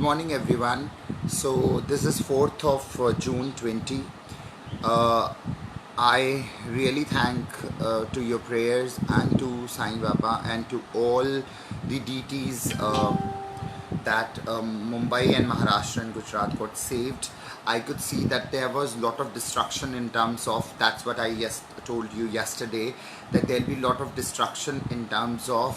morning, everyone. So this is 4th of June 20. Uh, I really thank to your prayers and to Sai Baba and to all the deities that Mumbai and Maharashtra and Gujarat got saved. I could see that there was a lot of destruction in terms of, that's what I told you yesterday, that there'll be a lot of destruction in terms of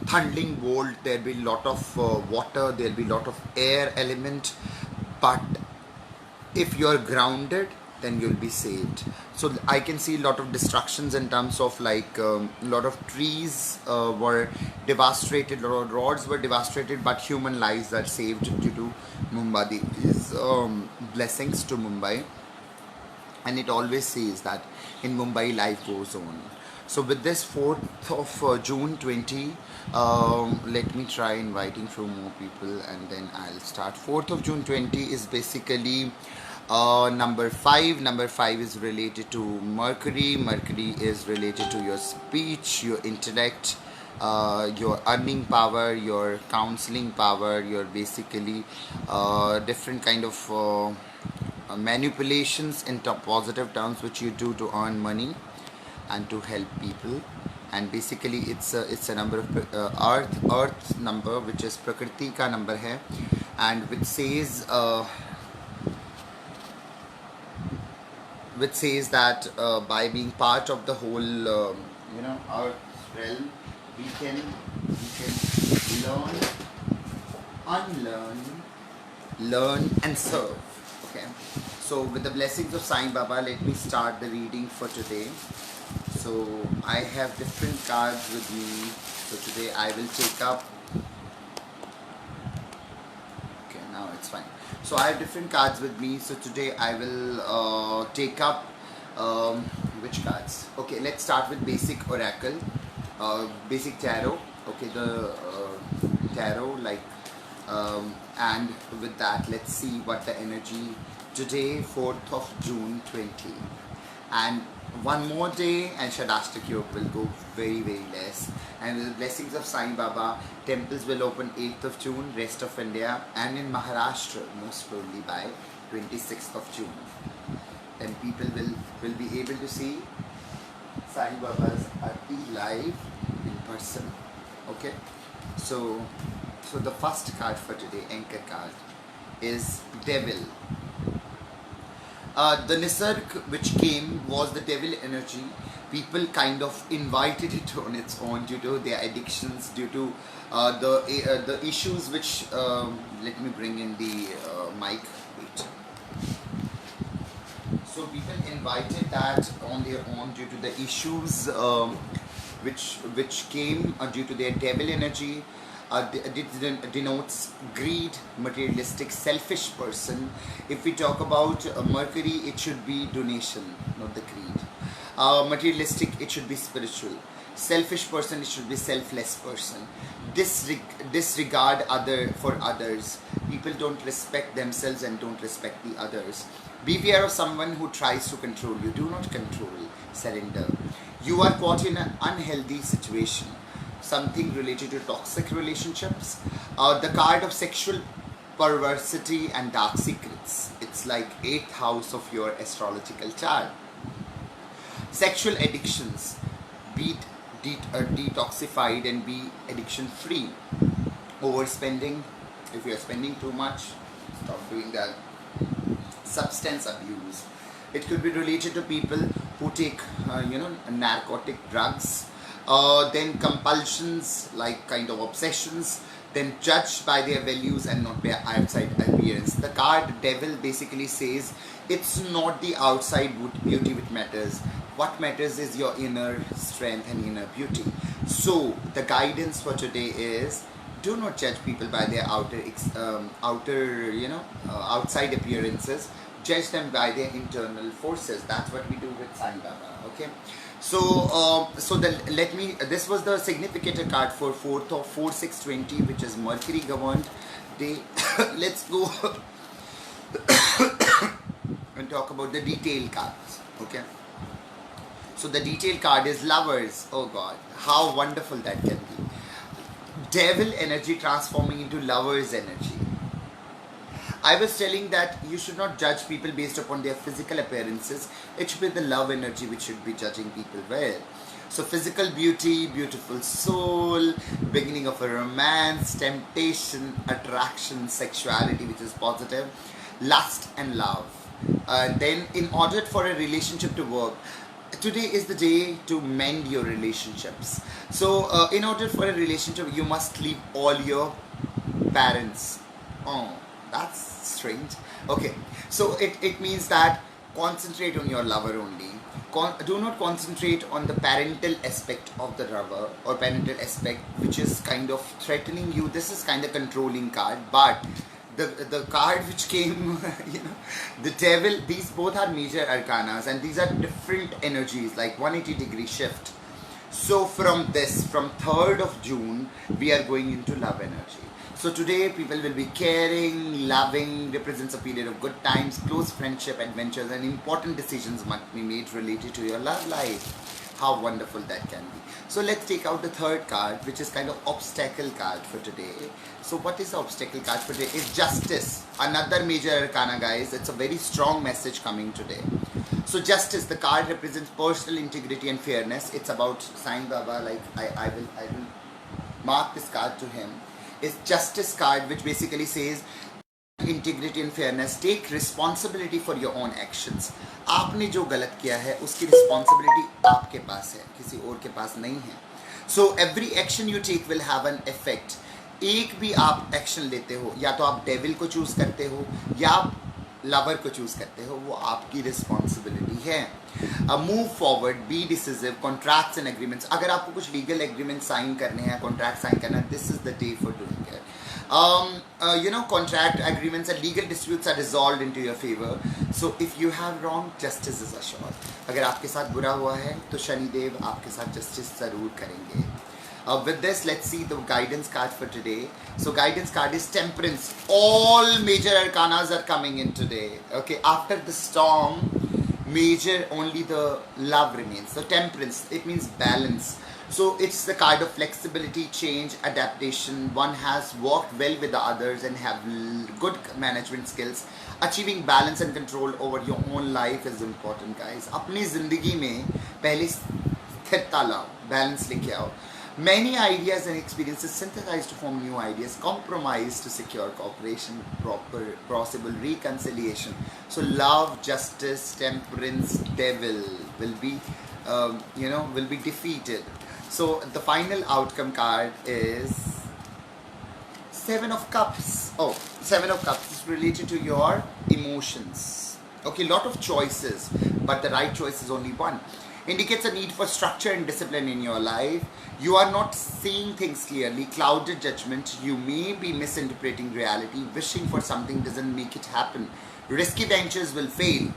thundering bolt. There'll be a lot of water, there'll be a lot of air element, but if you're grounded, then you'll be saved. So I can see a lot of destructions in terms of like a lot of trees were devastated, a lot of roads were devastated, but human lives are saved due to Mumbai. Is blessings to Mumbai, and it always says that in Mumbai life goes on. So with this 4th of June 20, let me try inviting few more people and then I'll start. 4th of June 20 is basically number 5. Number 5 is related to Mercury. Mercury is related to your speech, your intellect, your earning power, your counseling power, your basically different kind of manipulations in positive terms which you do to earn money and to help people. And basically it's a number of earth number, which is Prakriti ka number hai, and which says that by being part of the whole earth realm, we can learn, unlearn, learn and serve. Okay, so with the blessings of Sai Baba, let me start the reading for today. So I have different cards with me. So today I will take up. Okay, now it's fine. So I have different cards with me. So today I will take up which cards? Okay, let's start with basic oracle, basic tarot. Okay, the tarot, like, and with that, let's see what the energy today, 4th of June 20. And one more day and Shadashtak Yog will go very less. And with the blessings of Sai Baba, temples will open 8th of June, rest of India, and in Maharashtra most probably by 26th of June. Then people will be able to see Sai Baba's Arti live in person. Okay, so the first card for today, anchor card, is Devil. The Nisarg which came was the devil energy. People kind of invited it on its own due to their addictions, due to the issues which, let me bring in the mic. Wait. So people invited that on their own due to the issues which came due to their devil energy. Denotes greed, materialistic, selfish person. If we talk about Mercury, it should be donation, not the greed. Materialistic, it should be spiritual. Selfish person, it should be selfless person. Disregard for others. People don't respect themselves and don't respect the others. Beware of someone who tries to control you. Do not control. Surrender. You are caught in an unhealthy situation, something related to toxic relationships. The card of sexual perversity and dark secrets. It's like 8th house of your astrological chart. Sexual addictions. Be detoxified and be addiction free. Overspending. If you are spending too much, stop doing that. Substance abuse. It could be related to people who take narcotic drugs. Then compulsions, like kind of obsessions, then judged by their values and not by outside appearance. The card Devil basically says it's not the outside beauty which matters. What matters is your inner strength and inner beauty. So the guidance for today is, do not judge people by their outside appearances. Judge them by their internal forces. That's what we do with Sai Baba. Okay. So, this was the significant card for 4th of 4/6/20, which is Mercury governed day. Let's go and talk about the detail cards. Okay. So the detail card is Lovers. Oh God, how wonderful that can be. devil energy transforming into lover's energy. I was telling that you should not judge people based upon their physical appearances. It should be the love energy which should be judging people well. So physical beauty, beautiful soul, beginning of a romance, temptation, attraction, sexuality which is positive, lust and love. Then in order for a relationship to work, today is the day to mend your relationships. So in order for a relationship, you must leave all your parents. Oh, that's strange. Okay, so it means that concentrate on your lover only. Do not concentrate on the parental aspect of the lover or parental aspect which is kind of threatening you. This is kind of controlling card, but the card which came, the devil, these both are major arcanas and these are different energies, like 180-degree shift. So from 3rd of June, we are going into love energy. So today people will be caring, loving, represents a period of good times, close friendship, adventures, and important decisions must be made related to your love life. How wonderful that can be. So let's take out the third card, which is kind of obstacle card for today. So what is the obstacle card for today? It's justice. Another major arcana, guys. It's a very strong message coming today. So justice, the card represents personal integrity and fairness. It's about Sai Baba, like I will mark this card to him. It's justice card, which basically says integrity and fairness. Take responsibility for your own actions. आपने जो गलत किया है उसकी responsibility आपके पास है, किसी और के पास नहीं है. So every action you take will have an effect. एक भी आप एक्शन लेते हो, या तो आप डेविल को चूज करते हो या आप लवर को चूज करते हो, वो आपकी रिस्पॉन्सिबिलिटी है. Move forward, be decisive, contracts and agreements. अगर आपको कुछ लीगल एग्रीमेंट साइन करने हैं, कॉन्ट्रैक्ट साइन करना है, this is the day for doing it. Contract agreements and legal disputes are resolved into your favor. So if you have wrong, justice is assured. अगर आपके साथ बुरा हुआ है तो शनिदेव आपके साथ जस्टिस जरूर करेंगे. With this, let's see the guidance card for today. So guidance card is temperance. All major arcanas are coming in today. Okay, after the storm, major only the love remains. So temperance, it means balance. So it's the card of flexibility, change, adaptation. One has worked well with the others and have good management skills. Achieving balance and control over your own life is important, guys. अपनी जिंदगी में पहले स्थिरता लाओ, balance लेके आओ. Many ideas and experiences synthesized to form new ideas. Compromise to secure cooperation, possible reconciliation. So love, justice, temperance, devil will be, will be defeated. So the final outcome card is Seven of Cups. Oh, Seven of Cups is related to your emotions. Okay, lot of choices, but the right choice is only one. Indicates a need for structure and discipline in your life. You are not seeing things clearly, clouded judgment. You may be misinterpreting reality. Wishing for something doesn't make it happen. Risky ventures will fail.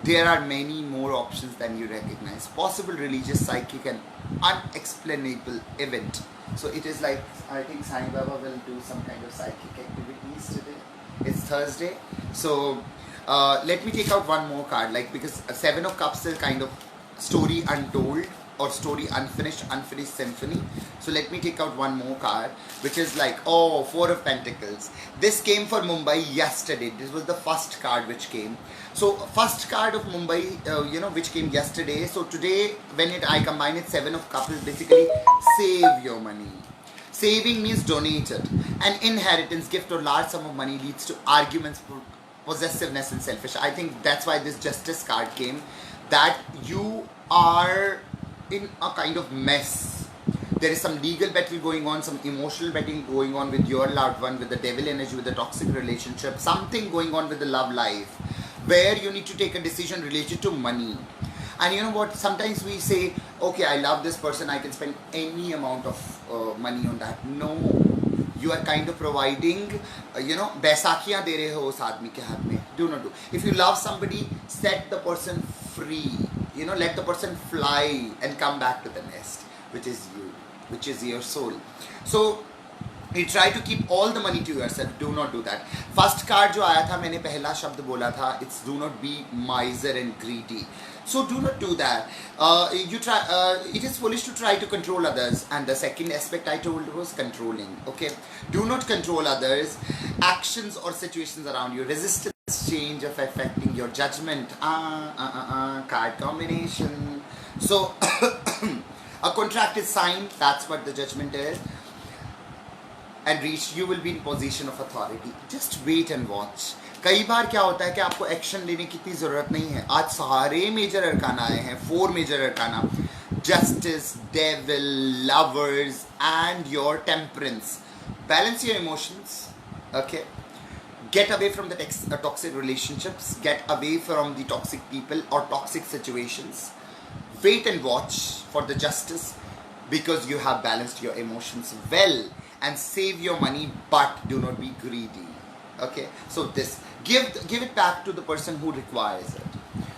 There are many more options than you recognize. Possible religious, psychic, and unexplainable event. So it is like, I think Sai Baba will do some kind of psychic activities today. It's Thursday. So let me take out one more card, like, because Seven of Cups is kind of story untold or story unfinished symphony. So let me take out one more card, which is like, Four of Pentacles. This came for Mumbai yesterday. This was the first card which came. So first card of Mumbai, which came yesterday. So today, when I combine it, Seven of Cups is basically save your money. Saving means donate it. An inheritance, gift, or large sum of money leads to arguments, possessiveness, and selfish. I think that's why this Justice card came. That you are in a kind of mess. There is some legal battle going on, some emotional battle going on with your loved one, with the devil energy, with the toxic relationship, something going on with the love life, where you need to take a decision related to money. And you know what, sometimes we say, okay, I love this person, I can spend any amount of money on that. No, you are kind of providing, बैसाखियाँ दे रहे हो उस आदमी के हाथ में. Do not do. If you love somebody, set the person free. Let the person fly and come back to the nest, which is you, which is your soul. So You try to keep all the money to yourself. Do not do that. First card जो आया था, मैंने पहला शब्द बोला था, it's do not be miser and greedy. So do not do that. You try. It is foolish to try to control others. And the second aspect I told was controlling. Okay. Do not control others, actions or situations around you. Resistance change of affecting your judgment. Card combination. So a contracted sign. That's what the judgment is. And reach, you will be in position of authority. Just wait and watch. कई बार क्या होता है कि आपको action लेने की इतनी ज़रूरत नहीं है. आज सारे मेजर अरकाना आए हैं, 4 major arcana, justice, devil, lovers and your temperance. Balance your emotions. Okay. Get away from the toxic relationships. Get away from the toxic people or toxic situations. Wait and watch for the justice, because you have balanced your emotions well. And save your money, but do not be greedy. Okay, so this, give it back to the person who requires it.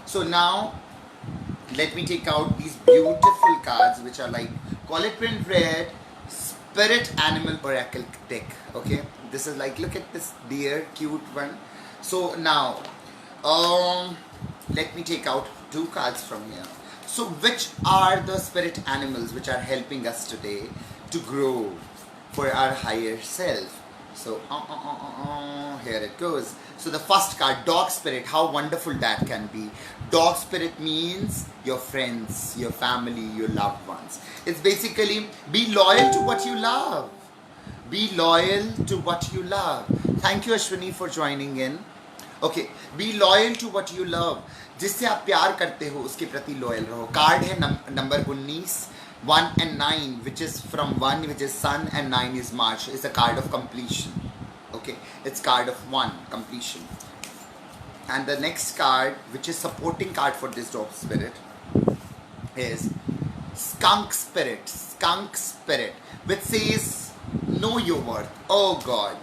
So now let me take out these beautiful cards, which are like Collet Print Red Spirit Animal Oracle deck. Okay, this is like, look at this dear cute one. So now let me take out 2 cards from here. So which are the spirit animals which are helping us today to grow for our higher self? So here it goes. So the first card, dog spirit. How wonderful that can be. Dog spirit means your friends, your family, your loved ones. It's basically, be loyal to what you love. Be loyal to what you love. Thank you Ashwini for joining in. Okay, be loyal to what you love. जिससे आप प्यार करते हो उसके प्रति loyal रहो. Card है number 19. 1 and 9, which is from 1, which is Sun, and 9 is March, is a card of completion. Okay, it's card of 1, completion. And the next card, which is supporting card for this dog spirit, is Skunk Spirit. Skunk Spirit, which says know your worth. Oh God.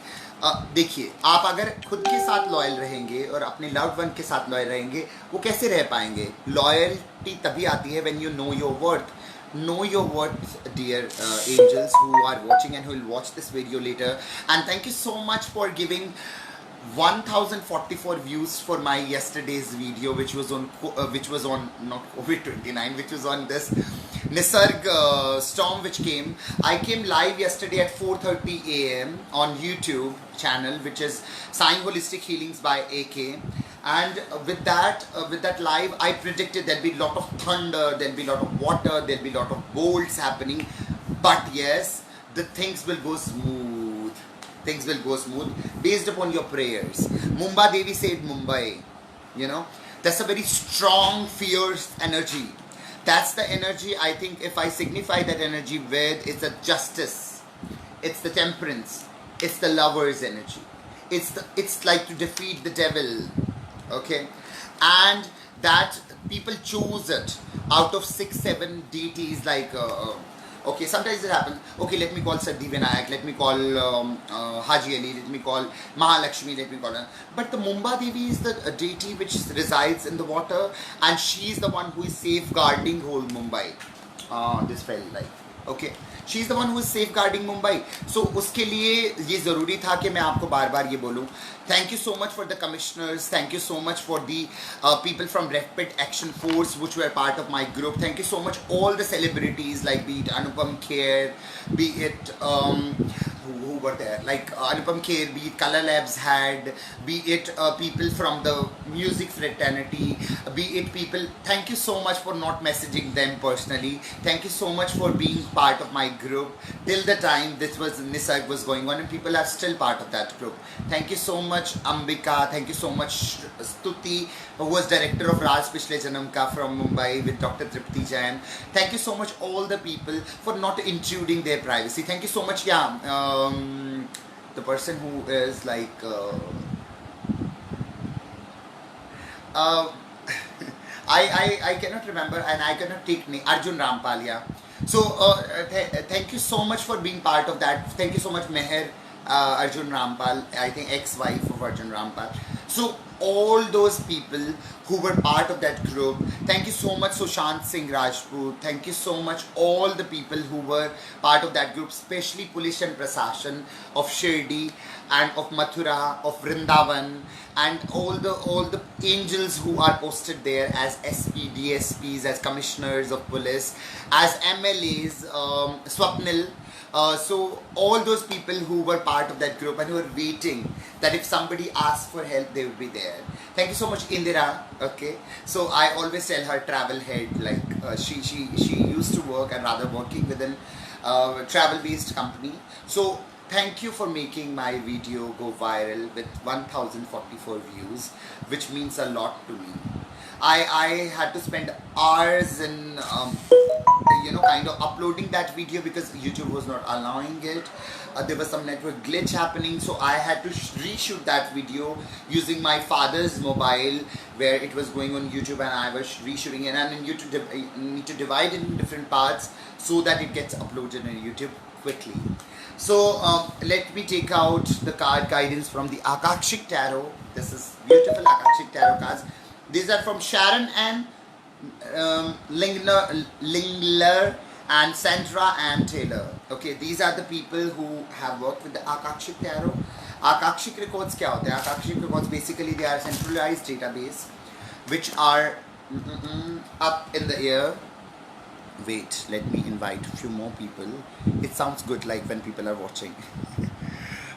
देखिए, आप अगर खुद के साथ loyal रहेंगे और अपने loved one के साथ लॉयल रहेंगे, वो कैसे रह पाएंगे? लॉयल्टी तभी आती है when you know your worth. Know your worth, dear angels who are watching and who will watch this video later. And thank you so much for giving 1044 views for my yesterday's video, which was on not COVID-29, which was on this Nisarg storm which came. I came live yesterday at 4:30 a.m. on YouTube channel, which is Sai Holistic Healings by AK. And with that live, I predicted there'll be a lot of thunder, there'll be a lot of water, there'll be a lot of bolts happening. But yes, the things will go smooth. Things will go smooth based upon your prayers. Mumba Devi said Mumbai. You know, that's a very strong, fierce energy. That's the energy, I think, if I signify that energy with, it's the justice, it's the temperance, it's the lover's energy. It's like to defeat the devil. Okay, and that people choose it out of 6-7 deities, like okay, sometimes it happens, okay, let me call Siddhi Vinayak, let me call Haji Ali, let me call Mahalakshmi, let me call her. But the Mumba Devi is the deity which resides in the water, and she is the one who is safeguarding whole Mumbai. This felt like, okay, she is the one who is safeguarding Mumbai. So उसके लिए ये ज़रूरी था कि मैं आपको बार बार ये बोलूँ. Thank you so much for the commissioners. Thank you so much for the people from Rapid Action Force, which were part of my group. Thank you so much all the celebrities, like be it Anupam Kher, be it who were there, like Anupam Kher, be it Color Labs had, be it people from the music fraternity, be it people. Thank you so much for not messaging them personally. Thank you so much for being part of my group till the time this was Nisarg was going on, and people are still part of that group. Thank you so much Ambika, thank you so much Stuti, who was director of Raj Pichle Janam Ka from Mumbai with Dr. Tripti Jain. Thank you so much all the people for not intruding their privacy. Thank you so much, yeah, the person who is like I cannot remember, and I cannot take name. Arjun Rampal, yeah. So thank you so much for being part of that. Thank you so much Meher Arjun Rampal, I think ex-wife of Arjun Rampal. So all those people who were part of that group, thank you so much Sushant Singh Rajput, thank you so much all the people who were part of that group, especially Police and Prasashan of Shirdi and of Mathura, of Vrindavan, and all the angels who are posted there as SP, DSPs, as commissioners of police, as MLAs, Swapnil. So all those people who were part of that group and who were waiting that if somebody asks for help, they would be there. Thank you so much, Indira. Okay, so I always tell her travel head, like she used to work and rather working with an travel based company. So thank you for making my video go viral with 1044 views, which means a lot to me. I had to spend hours in kind of uploading that video because YouTube was not allowing it. There was some network glitch happening, so I had to reshoot that video using my father's mobile where it was going on YouTube, and I was reshooting it, and then you need to divide it in different parts so that it gets uploaded on YouTube quickly. So let me take out the card guidance from the Akashik Tarot. This is beautiful Akashik Tarot cards. These are from Sharon and Lingler and Sandra and Taylor. Okay, these are the people who have worked with the Akashik Tarot. Akashik records क्या होते हैं? Akashik records basically they are a centralized database which are up in the air. Wait, let me invite a few more people. It sounds good like when people are watching.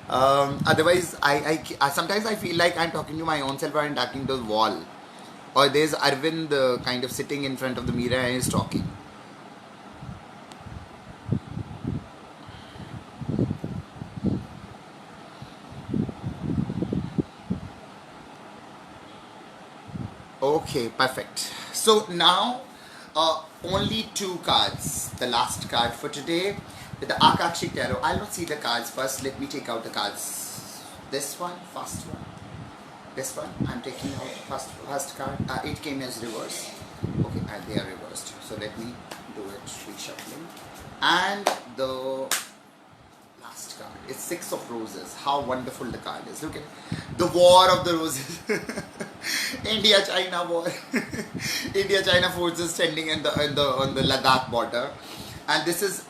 Otherwise, I sometimes I feel like I'm talking to my own self or I'm talking to the wall. Or there's Arvind kind of sitting in front of the mirror and is talking. Okay, perfect. So now only two cards. The last card for today with the Akashik Tarot. I'll not see the cards first. Let me take out the cards. This one, first one. This one, I'm taking out first card. It came as reverse. Okay, they are reversed. So let me do it reshuffling. And the last card is Six of Roses. How wonderful the card is. Look at the War of the Roses. India-China war. India-China forces standing on the Ladakh border. And this is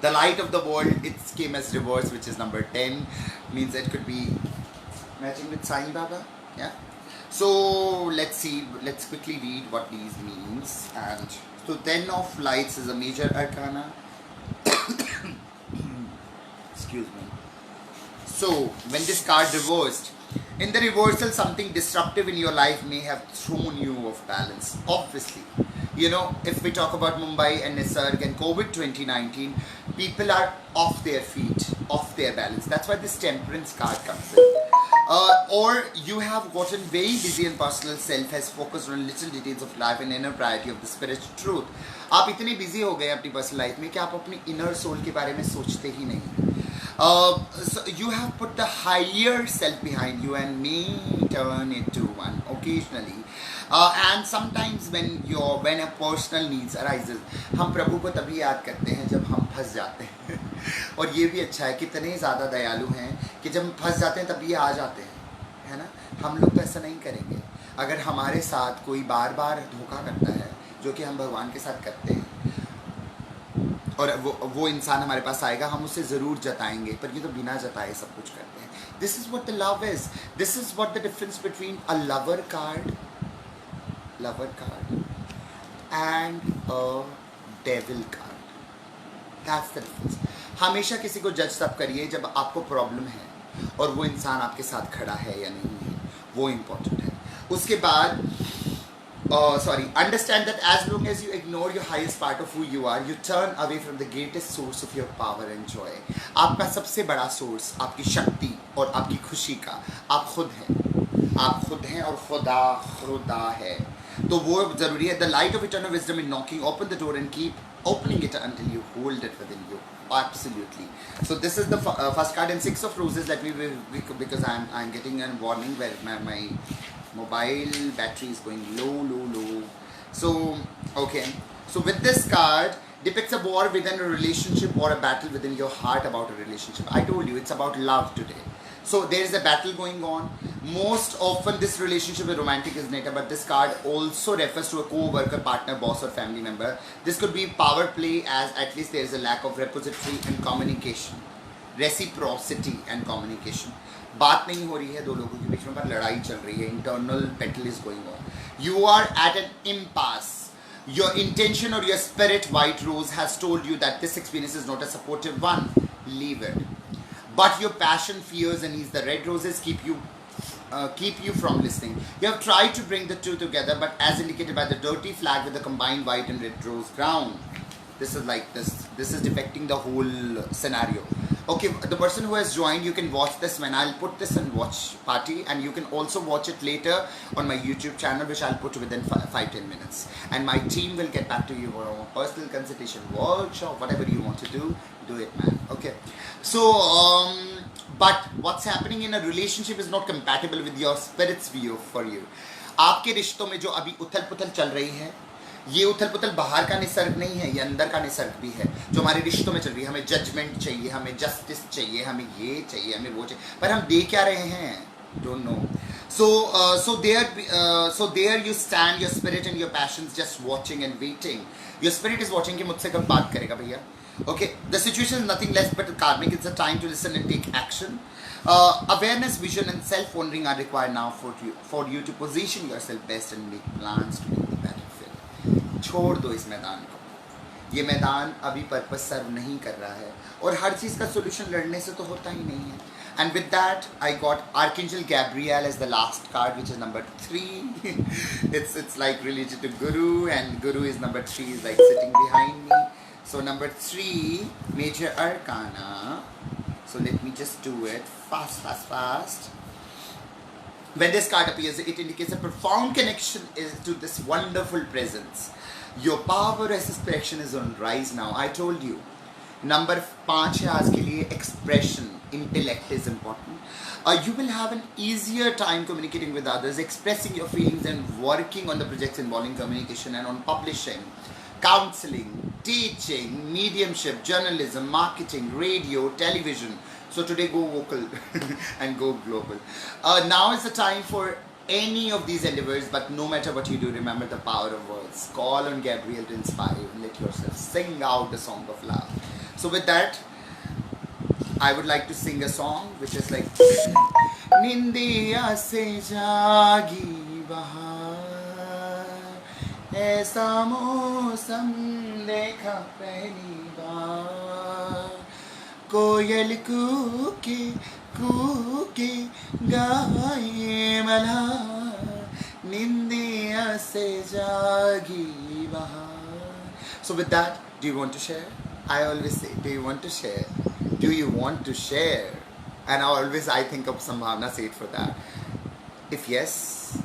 the light of the world. It came as reverse, which is number 10. Means it could be matching with Sai Baba, yeah. So let's see. Let's quickly read what these means. And so 10 of Lights is a major arcana. Excuse me. So when this card reversed, in the reversal, something disruptive in your life may have thrown you off balance. Obviously, if we talk about Mumbai and Nisarg and COVID 2019, people are off their feet, off their balance. That's why this Temperance card comes in. Or you have gotten very busy and personal self has focused on little details of life and inner priority of the spiritual truth. आप इतने busy हो गए अपनी personal life में कि आप अपनी inner soul के बारे में सोचते ही नहीं. So you have put the higher self behind you and may turn it to one occasionally. And sometimes when a personal needs arises, हम प्रभु को तभी याद करते हैं जब हम फंस जाते हैं. और ये भी अच्छा है, कितने ज़्यादा दयालु हैं कि जब हम फंस जाते हैं तब ये आ जाते हैं, है ना. हम लोग तो ऐसा नहीं करेंगे. अगर हमारे साथ कोई बार बार धोखा करता है, जो कि हम भगवान के साथ करते हैं, और वो इंसान हमारे पास आएगा, हम उसे ज़रूर जताएंगे. पर ये तो बिना जताए सब कुछ करते हैं. This is what the love is. This is what the difference between a lover card and a devil card. That's the difference. हमेशा किसी को जज तब करिए जब आपको प्रॉब्लम है और वो इंसान आपके साथ खड़ा है या नहीं है, वो इम्पोर्टेंट है. उसके बाद understand that as long as you ignore your highest part of who you are, you turn away from the greatest source of your power and joy. आपका सबसे बड़ा सोर्स, आपकी शक्ति और आपकी खुशी का आप खुद हैं. आप खुद हैं और खुदा है. तो वो ज़रूरी है. The light of eternal wisdom in knocking, open the door and keep opening it until you hold it within you. Absolutely. So this is the first card, and Six of Roses. Let me, because I'm getting a warning where my mobile battery is going low. So okay. So with this card, depicts a war within a relationship or a battle within your heart about a relationship. I told you it's about love today. So there is a battle going on. Most often this relationship with romantic is negative, but this card also refers to a co-worker, partner, boss or family member. This could be power play, as at least there is a lack of reciprocity and communication. Reciprocity and communication. बात नहीं हो रही है दो लोगों के बीच में, पर लड़ाई चल रही है. Internal battle is going on. You are at an impasse. Your intention or your spirit, White Rose, has told you that this experience is not a supportive one. Leave it. But your passion, fears, and needs, the red roses, keep you from listening. You have tried to bring the two together, but as indicated by the dirty flag with the combined white and red rose crown, this is like this. This is depicting the whole scenario. Okay, the person who has joined, you can watch this when I'll put this in watch party, and you can also watch it later on my YouTube channel, which I'll put within 5-10 minutes. And my team will get back to you for a personal consultation, workshop, whatever you want to do it, man. Okay. So, but what's happening in a relationship is not compatible with your spirit's view for you. आपके रिश्तों में जो अभी उथल पुथल चल रही है, ये उथल पुथल बाहर का निसर्ग नहीं है, ये अंदर का निसर्ग भी है जो हमारे रिश्तों में चल रही है. हमें जजमेंट चाहिए, हमें जस्टिस चाहिए, हमें ये चाहिए, हमें वो चाहिए, पर हम दे क्या रहे हैं? Don't know. So there you stand, your spirit and your passions just watching and waiting. Your spirit is watching कि मुझसे कब बात करेगा भैया. Okay, the situation is nothing less but karmic. It's a time to listen and take action. Awareness, vision, and self-wondering are required now for you to position yourself best and make plans to make the battlefield. छोड़ दो इस मैदान को. ये मैदान अभी purpose सर्व नहीं कर रहा है, और हर चीज़ का सोल्यूशन लड़ने से तो होता ही नहीं है. And with that, I got Archangel Gabriel as the last card, which is number 3. It's like related to Guru, and Guru is number 3, is like sitting behind me. So number 3, Major Arcana. So let me just do it fast. When this card appears, it indicates a profound connection to this wonderful presence. Your power as expression is on rise now. I told you. Number 5 है आज के लिए. Expression, intellect is important. You will have an easier time communicating with others, expressing your feelings, and working on the projects involving communication and on publishing, counseling, teaching, mediumship, journalism, marketing, radio, television. So today go vocal and go global. Now is the time for any of these endeavors, but no matter what you do, remember the power of words. Call on Gabriel to inspire you and let yourself sing out the song of love. So with that, I would like to sing a song which is like Nindiya se jagi bahar, aisa mausam dekha pehli baar, कोयल कूके कूके गाए मल्हार, निंदिया से जागी बहार. So with that, do you want to share? I always say, do you want to share? Do you want to share? And I think of Sambhavna, say it for that. If yes,